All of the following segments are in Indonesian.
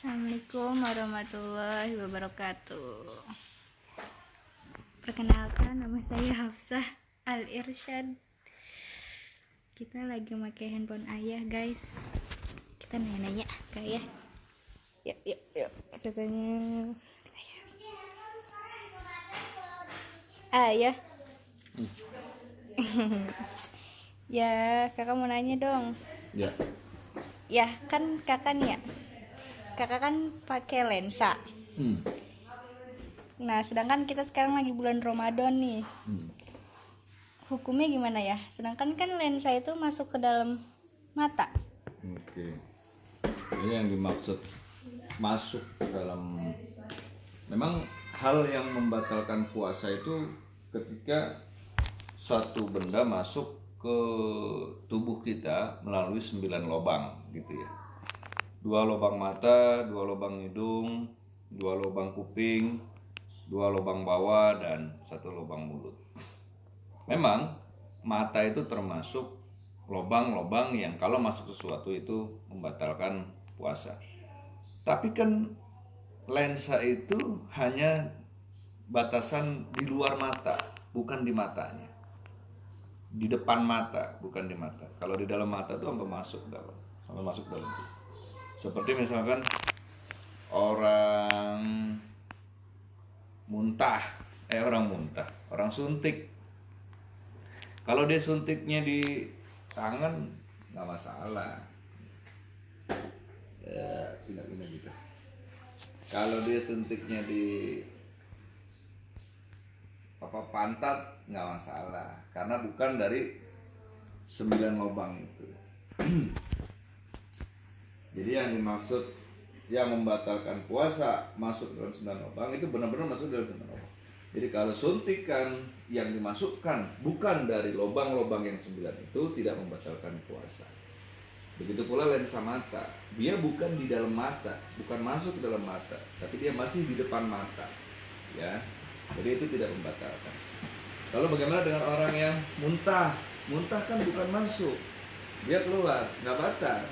Assalamualaikum warahmatullahi wabarakatuh. Perkenalkan, nama saya Hafsah Al-Irsyad. Kita lagi pakai handphone ayah, guys. Kita nanya-nanya ke ayah. Yuk. Katanya ayah. Ya, kakak mau nanya dong. Ya, kan kakak nih ya. Kakak kan pakai lensa. Nah, sedangkan kita sekarang lagi bulan Ramadan nih. Hukumnya gimana ya? Sedangkan kan lensa itu masuk ke dalam mata. Oke. Ini yang dimaksud masuk ke dalam, memang hal yang membatalkan puasa itu ketika satu benda masuk ke tubuh kita melalui 9 lubang gitu ya. 2 lubang mata, 2 lubang hidung, 2 lubang kuping, 2 lubang bawah, dan 1 lubang mulut. Memang mata itu termasuk lubang-lubang yang kalau masuk sesuatu itu membatalkan puasa. Tapi kan lensa itu hanya batasan di luar mata, bukan di matanya. Di depan mata, bukan di mata. Kalau di dalam mata itu sampai masuk dalam. Seperti misalkan orang orang suntik. Kalau dia suntiknya di tangan nggak masalah, ya tidak gitu. Kalau dia suntiknya di pantat nggak masalah, karena bukan dari 9 lubang itu. Jadi yang dimaksud yang membatalkan puasa masuk dalam 9 lubang itu benar-benar masuk dalam 9 lubang. Jadi kalau suntikan yang dimasukkan bukan dari lubang-lubang yang 9 itu tidak membatalkan puasa. Begitu pula lensa mata, dia bukan di dalam mata, bukan masuk ke dalam mata, tapi dia masih di depan mata, ya. Jadi itu tidak membatalkan. Lalu bagaimana dengan orang yang muntah? Muntah kan bukan masuk, dia keluar, nggak batal.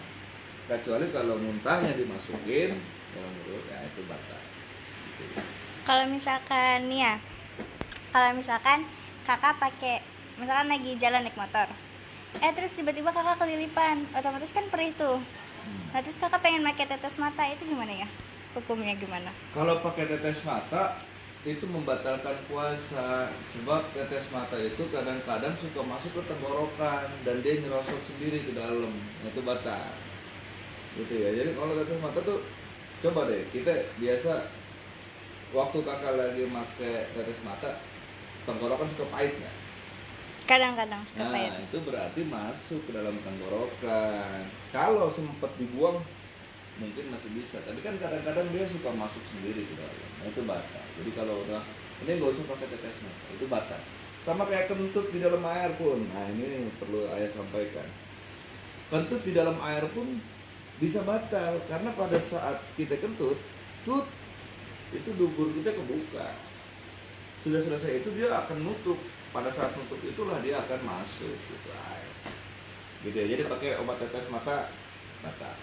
Kecuali kalau muntahnya dimasukin dalam mulut, ya itu batal. Kalau misalkan nih ya, kalau misalkan kakak pakai, misalkan lagi jalan naik motor, terus tiba-tiba kakak kelilipan, otomatis kan perih tuh. Nah, terus kakak pengen pakai tetes mata, itu gimana ya? Hukumnya gimana? Kalau pakai tetes mata itu membatalkan puasa, sebab tetes mata itu kadang-kadang suka masuk ke tenggorokan dan dia nyerosot sendiri ke dalam, itu batal. Gitu ya. Jadi kalau tetes mata tuh coba deh, kita biasa waktu kakak lagi pakai tetes mata, tenggorokan suka pahit nggak? Kadang-kadang suka Nah, pahit. itu berarti masuk ke dalam tenggorokan. Kalau sempat dibuang mungkin masih bisa, tapi kan kadang-kadang dia suka masuk sendiri ke dalam. Nah, itu batal. Jadi kalau udah ini nggak usah pakai tetes mata, itu batal. Sama kayak kentut di dalam air pun. Nah, ini perlu ayah sampaikan. Kentut di dalam air pun bisa batal karena pada saat kita kentut, itu dubur kita kebuka. Sudah selesai itu dia akan nutup. Pada saat nutup itulah dia akan masuk gitu air. Gitu ya. Jadi pakai obat tetes mata batal.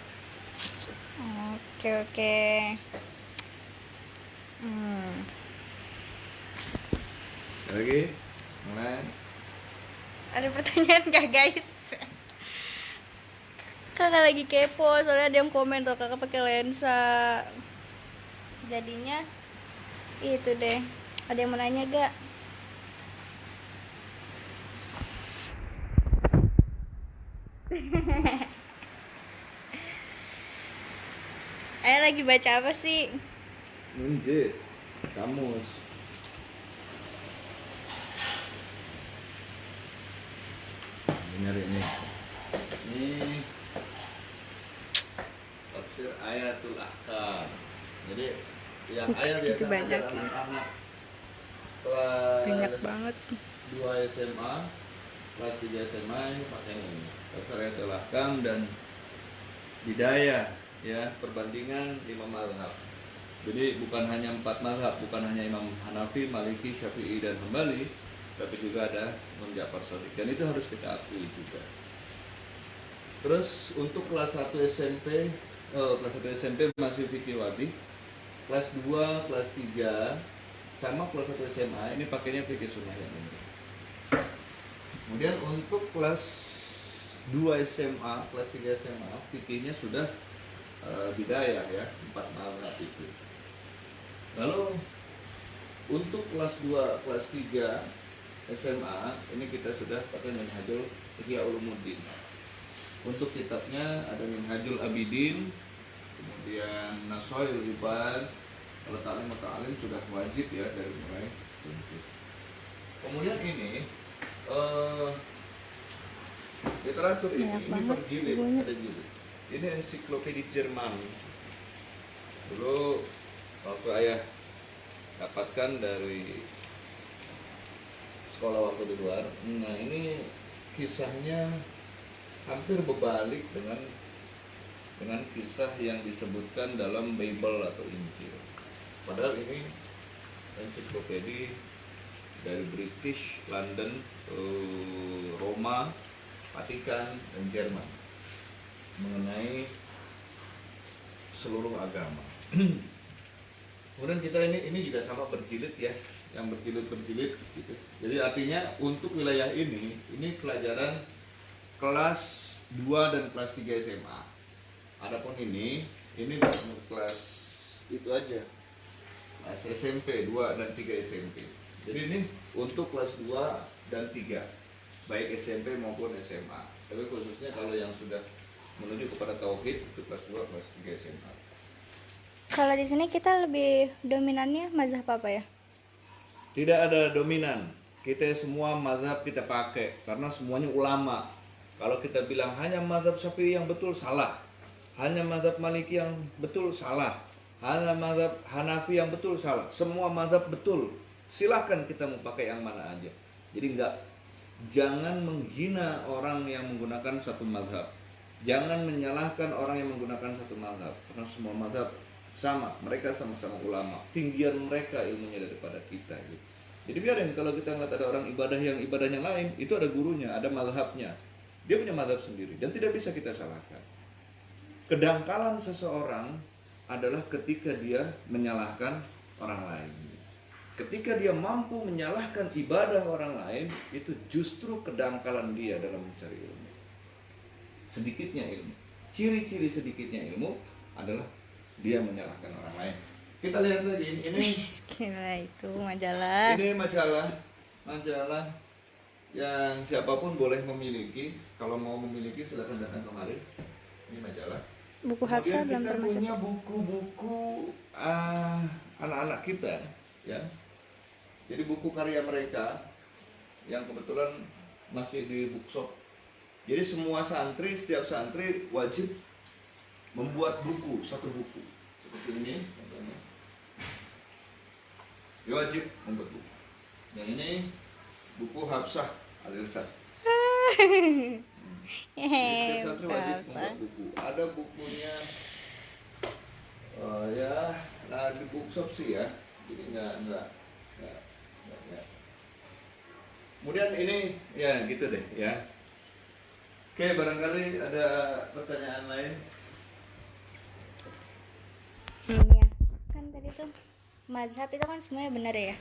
Oke. Lagi? Mulai. Ada pertanyaan gak, guys? Kakak lagi kepo, soalnya ada yang komen tuh kakak pakai lensa. Jadinya itu deh. Ada yang mau nanya gak? Ayah lagi baca apa sih? Munjit. Kamus. Nyari ini. Ini tafsir Ayatul Ahkam. Jadi yang ayah biasa banyak. anak-anak Banyak kelas banget. 2 SMA, kelas 3 SMA ini pakai ini. Tafsir Ayatul Ahkam dan Hidayah, ya, perbandingan 5 mazhab. Jadi bukan hanya 4 mazhab, bukan hanya Imam Hanafi, Maliki, Syafi'i dan Hambali, tapi juga ada Imam Ja'far Shadiq, dan itu harus kita akui juga. Terus untuk kelas 1 SMP kelas 1 SMP masih fikih wadih. Kelas 2, kelas 3 sama kelas 1 SMA ini pakainya fikih sunnah yang ini. Kemudian untuk kelas 2 SMA, kelas 3 SMA fikihnya sudah bidayah ya, 4 mazhab itu. Lalu untuk kelas 2, kelas 3 SMA ini kita sudah pakai Minhajul Ihya Ulumuddin. Untuk kitabnya ada Minhajul Abidin, kemudian Nasoil Ibad. Kalau ta'lim sudah wajib ya dari mulai SMP. Kemudian ini literatur ini per jilid, ada jilid. Ini ensiklopedia Jerman. Dulu waktu ayah dapatkan dari sekolah waktu di luar. Nah, ini kisahnya hampir berbalik dengan kisah yang disebutkan dalam Bible atau Injil. Padahal ini ensiklopedia dari British, London, Roma, Vatikan, dan Jerman mengenai seluruh agama. Kemudian kita ini juga sama berjilid ya, yang berjilid gitu. Jadi artinya untuk wilayah ini pelajaran kelas 2 dan kelas 3 SMA. Adapun ini kelas itu aja. Kelas SMP 2 dan 3 SMP. Jadi ini untuk kelas 2 dan 3, baik SMP maupun SMA. Tapi khususnya kalau yang sudah menuju kepada tauhid itu kelas 2, kelas 3 SMA. Kalau di sini kita lebih dominannya mazhab apa ya? Tidak ada dominan. Kita semua mazhab kita pakai karena semuanya ulama. Kalau kita bilang hanya mazhab Syafi'i yang betul, salah. Hanya mazhab Maliki yang betul, salah. Hanya mazhab Hanafi yang betul, salah. Semua mazhab betul. Silahkan kita mau pakai yang mana aja. Jadi jangan menghina orang yang menggunakan satu mazhab. Jangan menyalahkan orang yang menggunakan satu mazhab. Karena semua mazhab sama, mereka sama-sama ulama. Tinggian mereka ilmunya daripada kita gitu. Jadi biarin kalau kita ngeliat ada orang ibadah yang ibadahnya lain, itu ada gurunya, ada mazhabnya. Dia punya mazhab sendiri dan tidak bisa kita salahkan. Kedangkalan seseorang adalah ketika dia menyalahkan orang lain. Ketika dia mampu menyalahkan ibadah orang lain, itu justru kedangkalan dia dalam mencari ilmu. Sedikitnya ilmu. Ciri-ciri sedikitnya ilmu adalah dia menyalahkan orang lain. Kita lihat lagi ini Gila itu majalah. ini majalah yang siapapun boleh memiliki. Kalau mau memiliki silakan datang kemari. Ini majalah. Buku Hafsah belum Kemudian kita termasuk. punya buku-buku anak-anak kita ya. Jadi buku karya mereka yang kebetulan masih di bookshop. Jadi semua santri, setiap santri wajib membuat buku, satu buku seperti ini contohnya. Dia wajib membuat buku. Yang ini buku Hafsah Al-Irsad. Jadi setiap santri wajib membuat buku. Ada bukunya di bookshop sih ya. Jadi enggak. Kemudian ini ya gitu deh ya. Oke, barangkali ada pertanyaan lain. Ya. Kan tadi tuh mazhab itu kan semuanya benar ya.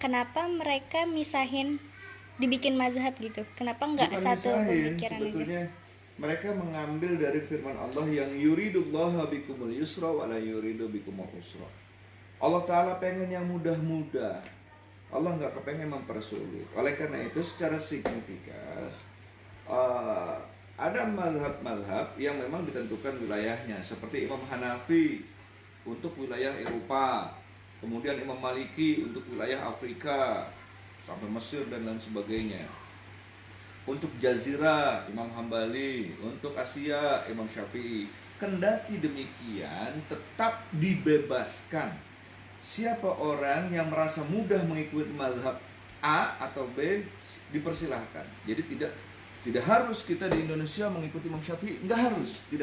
Kenapa mereka dibikin mazhab gitu? Kenapa nggak Bukan satu misahin, pemikiran aja? sebetulnya mereka mengambil dari firman Allah yang yuridullaha bikumul yusra wa la yuridu bikumul usra. Allah Ta'ala pengen yang mudah-mudah. Allah nggak kepengen mempersulit. Oleh karena itu secara signifikan ada mazhab-mazhab yang memang ditentukan wilayahnya. Seperti Imam Hanafi untuk wilayah Eropa, kemudian Imam Maliki untuk wilayah Afrika sampai Mesir dan lain sebagainya. Untuk Jazirah Imam Hambali, untuk Asia Imam Syafi'i. Kendati demikian tetap dibebaskan. Siapa orang yang merasa mudah mengikuti mazhab A atau B dipersilahkan. Jadi tidak harus kita di Indonesia mengikuti Imam Syafi'i, tidak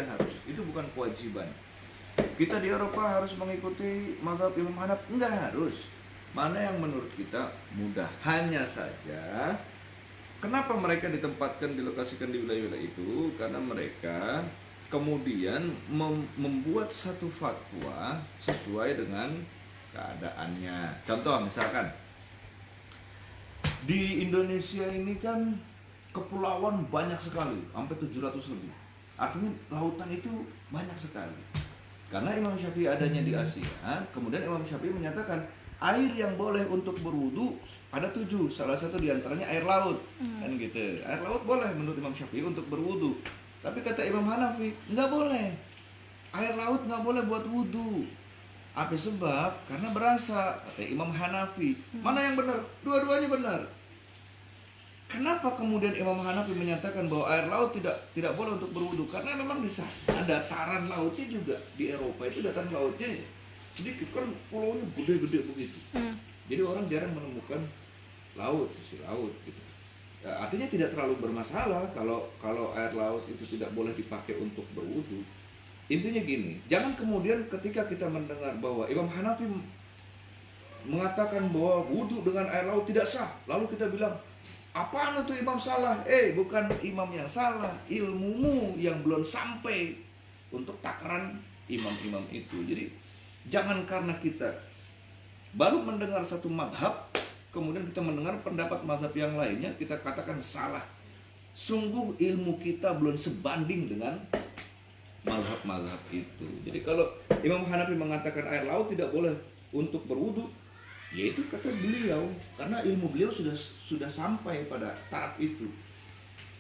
harus. Itu bukan kewajiban. Kita di Eropa harus mengikuti mazhab Imam Hanaf, enggak harus. Mana yang menurut kita mudah. Hanya saja kenapa mereka ditempatkan, dilokasikan di wilayah-wilayah itu? Karena mereka kemudian membuat satu fatwa sesuai dengan keadaannya. Contoh misalkan di Indonesia ini kan kepulauan banyak sekali, sampai 700 lebih. Artinya lautan itu banyak sekali. Karena Imam Syafi'i adanya di Asia, kemudian Imam Syafi'i menyatakan air yang boleh untuk berwudu ada 7, salah satu diantaranya air laut, kan gitu. Air laut boleh menurut Imam Syafi'i untuk berwudu. Tapi kata Imam Hanafi, nggak boleh. Air laut nggak boleh buat wudu. Apa sebab? Karena berasa, kata Imam Hanafi. Mana yang benar? Dua-duanya benar. Kenapa kemudian Imam Hanafi menyatakan bahwa air laut tidak boleh untuk berwudu? Karena memang di sana dataran lautnya juga di Eropa itu dataran lautnya sedikit, kan pulaunya gede-gede begitu. Jadi orang jarang menemukan sisi laut gitu. Ya, artinya tidak terlalu bermasalah kalau air laut itu tidak boleh dipakai untuk berwudu. Intinya gini, jangan kemudian ketika kita mendengar bahwa Imam Hanafi mengatakan bahwa wudu dengan air laut tidak sah, lalu kita bilang, apaan itu imam salah? Bukan imam yang salah, ilmumu yang belum sampai untuk takaran imam-imam itu. Jadi jangan karena kita baru mendengar satu madhab, kemudian kita mendengar pendapat madhab yang lainnya, kita katakan salah. Sungguh ilmu kita belum sebanding dengan madhab-madhab itu. Jadi kalau Imam Hanafi mengatakan air laut tidak boleh untuk berwudu, yaitu kata beliau, karena ilmu beliau sudah sampai pada tahap itu.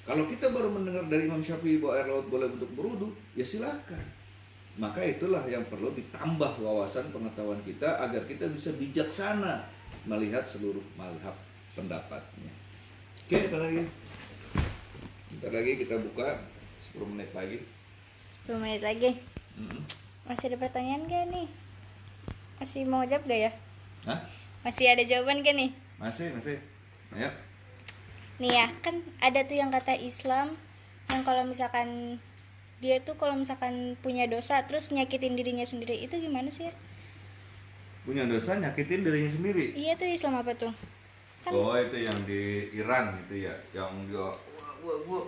Kalau kita baru mendengar dari Imam Syafi'i bahwa air laut boleh untuk berwudu, ya silakan. Maka itulah yang perlu ditambah wawasan pengetahuan kita agar kita bisa bijaksana melihat seluruh mazhab pendapatnya. Oke, apa lagi? Bentar lagi kita buka 10 menit lagi. 10 menit lagi. Masih ada pertanyaan gak nih? Masih mau jawab gak ya? Hah? Masih ada jawaban gak nih? Masih. Ayo. Nih ya, kan ada tuh yang kata Islam yang kalau misalkan dia tuh kalau misalkan punya dosa terus nyakitin dirinya sendiri, itu gimana sih ya? Punya dosa nyakitin dirinya sendiri. Iya tuh Islam apa tuh? Kan, Oh, itu yang di Iran gitu ya, yang dia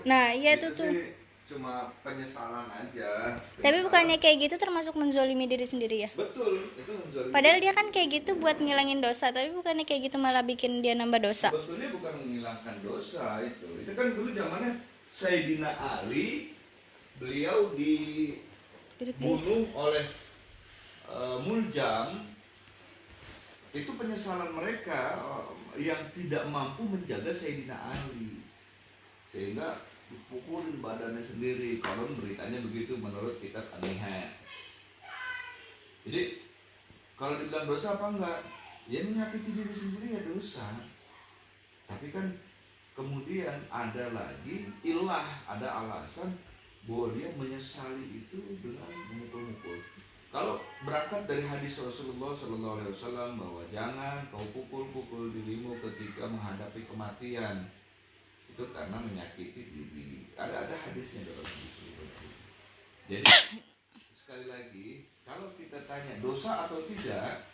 nah iya tuh tuh. sih cuma penyesalan aja. Tapi bukannya kayak gitu termasuk menzolimi diri sendiri ya? Betul, itu menzalimi. Padahal dia kan kayak gitu buat ngilangin dosa, tapi bukannya kayak gitu malah bikin dia nambah dosa. Sebetulnya bukan menghilangkan dosa itu. Itu kan dulu zamannya Sayyidina Ali, beliau dibunuh oleh Muljam. Itu penyesalan mereka yang tidak mampu menjaga Sayyidina Ali, sehingga dipukulin badannya sendiri. Konon beritanya begitu menurut kitab An-Nihaya. Jadi kalau dibilang dosa apa enggak? Ya menyakiti diri sendiri ya dosa. Tapi kan kemudian ada lagi ilah, ada alasan bahwa dia menyesali itu dengan memukul-mukul. Kalau berangkat dari hadis Rasulullah SAW bahwa jangan kau pukul-pukul dirimu ketika menghadapi kematian, itu karena menyakiti diri. Ada hadisnya dalam hadis. Jadi sekali lagi, kalau kita tanya dosa atau tidak,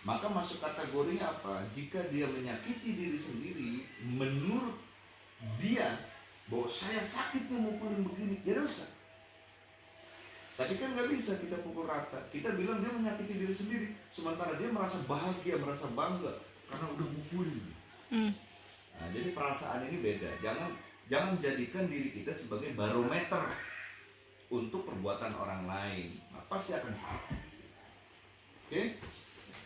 maka masuk kategorinya apa? Jika dia menyakiti diri sendiri, menurut dia bahwa saya sakitnya mukulin begini, ya dosa. Tapi kan nggak bisa kita pukul rata. Kita bilang dia menyakiti diri sendiri, sementara dia merasa bahagia, merasa bangga karena udah mukulin. Nah, jadi perasaan ini beda. Jangan jadikan diri kita sebagai barometer untuk perbuatan orang lain. Nah, pasti akan salah. Oke?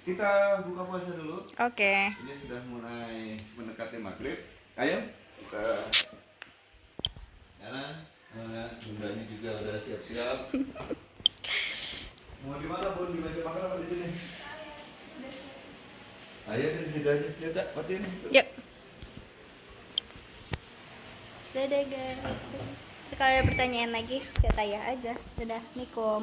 Kita buka puasa dulu. Oke. Ini sudah mulai mendekati maghrib. Ayo kita jalan. Bundanya juga udah siap-siap. Mau di mana, Bun? Di meja makan apa di sini? Ayo di situ aja. Yuk, Kak, patin. Yuk. Dadah guys. Kalau ada pertanyaan lagi, chat ayah aja. Dadah, Nikom.